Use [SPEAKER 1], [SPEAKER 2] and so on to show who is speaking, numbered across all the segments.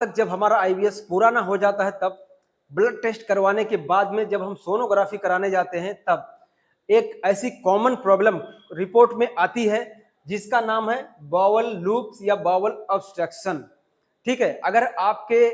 [SPEAKER 1] तक जब हमारा आईवीएस पूरा ना हो जाता है तब ब्लड टेस्ट करवाने के बाद में जब हम सोनोग्राफी कराने जाते हैं तब एक ऐसी कॉमन प्रॉब्लम रिपोर्ट में आती है जिसका नाम है बावल लूप्स या बावल ऑब्स्ट्रक्शन। ठीक है, अगर आपके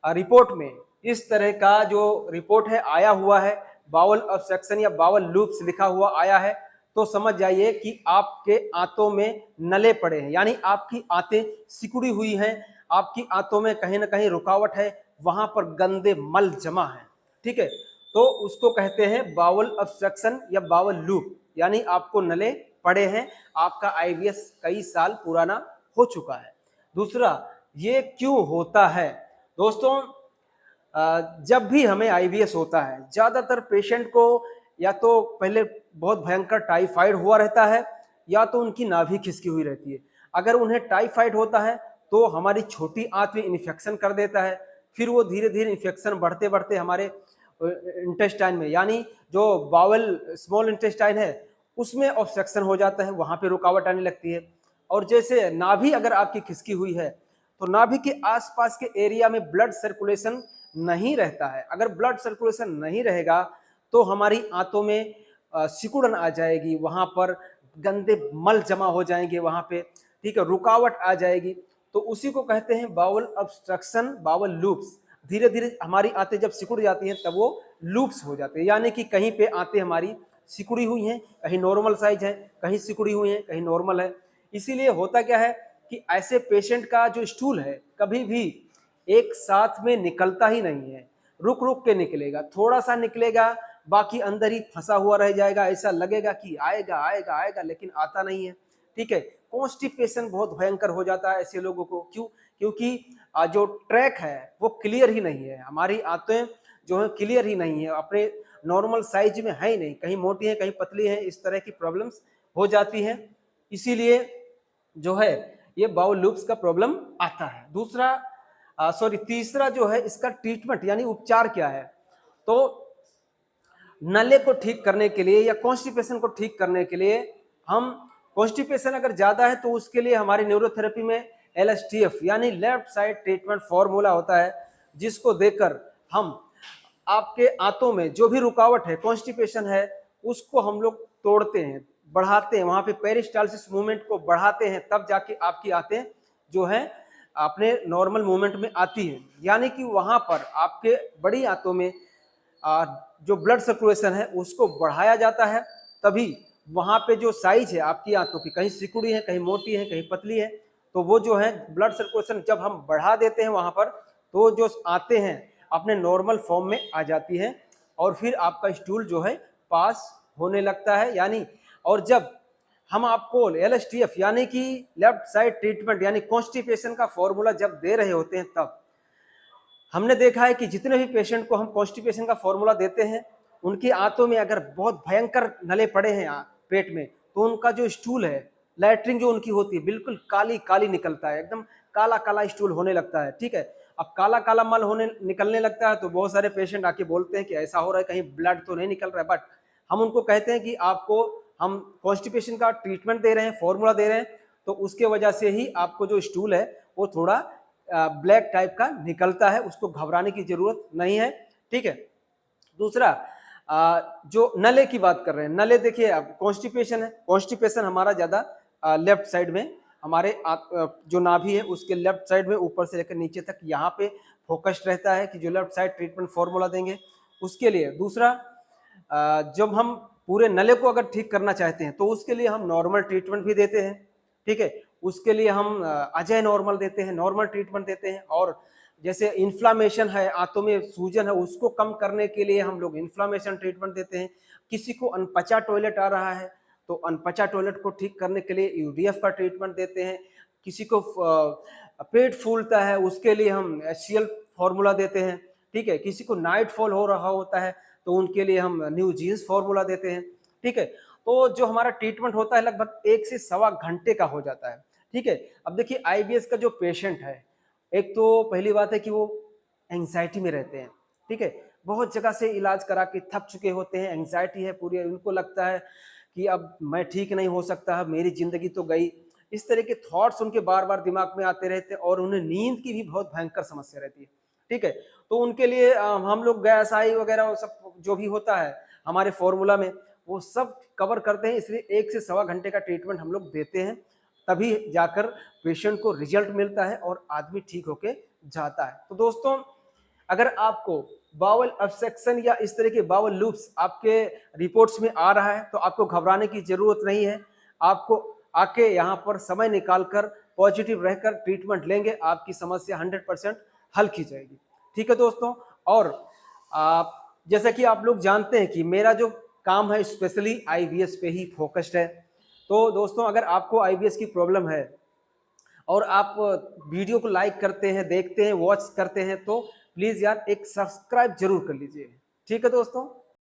[SPEAKER 1] रिपोर्ट में इस तरह का जो रिपोर्ट है आया हुआ है, बावल ऑब्स्ट्रक्शन या बावल लूप्स लिखा हुआ आया है, तो समझ जाइए कि आपके आंतों में नले पड़े हैं, यानी आपकी आंतें सिकुड़ी हुई हैं, आपकी आंतों में कहीं ना कहीं रुकावट है, वहां पर गंदे मल जमा है। ठीक है, तो उसको कहते हैं बावल ऑब्स्ट्रक्शन या बावल लूप, यानी आपको नले पड़े हैं, आपका आईवीएस कई साल पुराना हो चुका है। दूसरा, ये क्यों होता है दोस्तों? जब भी हमें आईवीएस होता है, ज्यादातर पेशेंट को या तो पहले बहुत भयंकर टाइफाइड हुआ रहता है या तो उनकी नाभि खिसकी हुई रहती है। अगर उन्हें टाइफाइड होता है तो हमारी छोटी आंत में इन्फेक्शन कर देता है, फिर वो धीरे धीरे इन्फेक्शन बढ़ते बढ़ते हमारे इंटेस्टाइन में, यानी जो बावल स्मॉल इंटेस्टाइन है उसमें ऑब्स्ट्रक्शन हो जाता है, वहां पे रुकावट आने लगती है। और जैसे नाभि अगर आपकी खिसकी हुई है तो नाभि के आसपास के एरिया में ब्लड सर्कुलेशन नहीं रहता है। अगर ब्लड सर्कुलेशन नहीं रहेगा तो हमारी आंतों में सिकुड़न आ जाएगी, वहां पर गंदे मल जमा हो जाएंगे वहां पे। ठीक है, रुकावट आ जाएगी, तो उसी को कहते हैं बावल ऑब्स्ट्रक्शन, बावल लूप्स। धीरे धीरे हमारी आंतें जब सिकुड़ जाती हैं तब वो लूप्स हो जाते हैं, यानी कि कहीं पे आंतें हमारी सिकुड़ी हुई हैं, कहीं नॉर्मल साइज है, कहीं सिकुड़ी हुई हैं, कहीं नॉर्मल है। इसीलिए होता क्या है कि ऐसे पेशेंट का जो स्टूल है कभी भी एक साथ में निकलता ही नहीं है, रुक रुक के निकलेगा, थोड़ा सा निकलेगा, बाकी अंदर ही फंसा हुआ रह जाएगा, ऐसा लगेगा कि आएगा आएगा आएगा लेकिन आता नहीं है। ठीक है, कॉन्स्टिपेशन बहुत भयंकर हो जाता है ऐसे लोगों को। क्यों? क्योंकि जो ट्रैक है वो क्लियर ही नहीं है, हमारी आंतें जो है क्लियर ही नहीं है, अपने नॉर्मल साइज में है ही नहीं, कहीं मोटी है कहीं पतली है, इस तरह की प्रॉब्लम्स हो जाती हैं। इसीलिए जो है ये बाउल लूप्स का प्रॉब्लम आता है। दूसरा तीसरा जो है इसका ट्रीटमेंट यानी उपचार क्या है? तो नले को ठीक करने के लिए या कॉन्स्टिपेशन को ठीक करने के लिए हम, कॉन्स्टिपेशन अगर ज्यादा है तो उसके लिए हमारी न्यूरोथेरेपी में एलएसटीएफ यानी लेफ्ट साइड ट्रीटमेंट फॉर्मूला होता है, जिसको देकर हम आपके आंतों में जो भी रुकावट है, कॉन्स्टिपेशन है, उसको हम लोग तोड़ते हैं, बढ़ाते हैं, वहां पे पेरिस्टालसिस मूवमेंट को बढ़ाते हैं, तब जाके आपकी आंतें जो है अपने नॉर्मल मूवमेंट में आती है। यानी कि वहां पर आपके बड़ी आंतों में जो ब्लड सर्कुलेशन है उसको बढ़ाया जाता है, तभी वहां पे जो साइज है आपकी आंतों की, कहीं सिकुड़ी है कहीं मोटी है कहीं पतली है, तो वो जो है ब्लड सर्कुलेशन जब हम बढ़ा देते हैं वहां पर, तो जो आते हैं अपने नॉर्मल फॉर्म में आ जाती है और फिर आपका स्टूल जो है पास होने लगता है। यानी और जब हम आपको एलएसटीएफ यानी कि लेफ्ट साइड ट्रीटमेंट यानी कॉन्स्टिपेशन का फॉर्मूला जब दे रहे होते हैं, तब हमने देखा है कि जितने भी पेशेंट को हम कॉन्स्टिपेशन का फॉर्मूला देते हैं उनकी आंतों में अगर बहुत भयंकर नले पड़े हैं पेट में, तो उनका जो स्टूल है, लैट्रिन जो उनकी होती है, बिल्कुल काली काली निकलता है, एकदम काला काला स्टूल होने लगता है। ठीक है, अब काला काला मल होने निकलने लगता है तो बहुत सारे पेशेंट आके बोलते हैं कि ऐसा हो रहा है, कहीं ब्लड तो नहीं निकल रहा है, बट हम उनको कहते हैं कि आपको हम कॉन्स्टिपेशन का ट्रीटमेंट दे रहे हैं, फॉर्मूला दे रहे हैं, तो उसके वजह से ही आपको जो स्टूल है वो थोड़ा ब्लैक टाइप का निकलता है, उसको घबराने की जरूरत नहीं है। ठीक है, दूसरा जो नले की बात कर रहे हैं, नले देखिए अब कॉन्स्टिपेशन है, कॉन्स्टिपेशन हमारा ज्यादा लेफ्ट साइड में, हमारे जो नाभि है उसके लेफ्ट साइड में ऊपर से लेकर नीचे तक यहाँ पे फोकस्ड रहता है कि जो लेफ्ट साइड ट्रीटमेंट फॉर्मूला देंगे उसके लिए। दूसरा, जब हम पूरे नले को अगर ठीक करना चाहते हैं तो उसके लिए हम नॉर्मल ट्रीटमेंट भी देते हैं। ठीक है, उसके लिए हम अजय नॉर्मल देते हैं, नॉर्मल ट्रीटमेंट देते हैं। और जैसे इन्फ्लामेशन है, आंतों में सूजन है, उसको कम करने के लिए हम लोग इन्फ्लामेशन ट्रीटमेंट देते हैं। किसी को अनपचा टॉयलेट आ रहा है तो अनपचा टॉयलेट को ठीक करने के लिए यूडीएफ का ट्रीटमेंट देते हैं। किसी को पेट फूलता है उसके लिए हम एचसीएल फॉर्मूला देते हैं। ठीक है, किसी को नाइट फॉल हो रहा होता है तो उनके लिए हम न्यू जीन्स फॉर्मूला देते हैं। ठीक है, तो जो हमारा ट्रीटमेंट होता है लगभग 1 से सवा घंटे का हो जाता है। ठीक है, अब देखिए आईबीएस का जो पेशेंट है, एक तो पहली बात है कि वो एंजाइटी में रहते हैं। ठीक है, बहुत जगह से इलाज करा के थक चुके होते हैं, एंजाइटी है पूरी, उनको लगता है कि अब मैं ठीक नहीं हो सकता, मेरी जिंदगी तो गई। इस तरह के थॉट्स उनके बार बार दिमाग में आते रहते हैं और उन्हें नींद की भी बहुत भयंकर समस्या रहती है। ठीक है, तो उनके लिए हम लोग गैस आई वगैरह वो सब जो भी होता है हमारे फॉर्मूला में वो सब कवर करते हैं, इसलिए 1 से सवा घंटे का ट्रीटमेंट हम लोग देते हैं, तभी जाकर पेशेंट को रिजल्ट मिलता है और आदमी ठीक होके जाता है। तो दोस्तों, अगर आपको बाउल ऑब्स्ट्रक्शन या इस तरह के बाउल लूप्स आपके रिपोर्ट्स में आ रहा है तो आपको घबराने की जरूरत नहीं है। आपको आके यहाँ पर समय निकालकर पॉजिटिव रहकर ट्रीटमेंट लेंगे, आपकी समस्या 100% हल की जाएगी। ठीक है दोस्तों, और आप जैसा कि आप लोग जानते हैं कि मेरा जो काम है स्पेशली आईबीएस पे ही फोकस्ड है। तो दोस्तों, अगर आपको आईबीएस की प्रॉब्लम है और आप वीडियो को लाइक करते हैं, देखते हैं, वॉच करते हैं, तो प्लीज यार एक सब्सक्राइब जरूर कर लीजिए। ठीक है दोस्तों।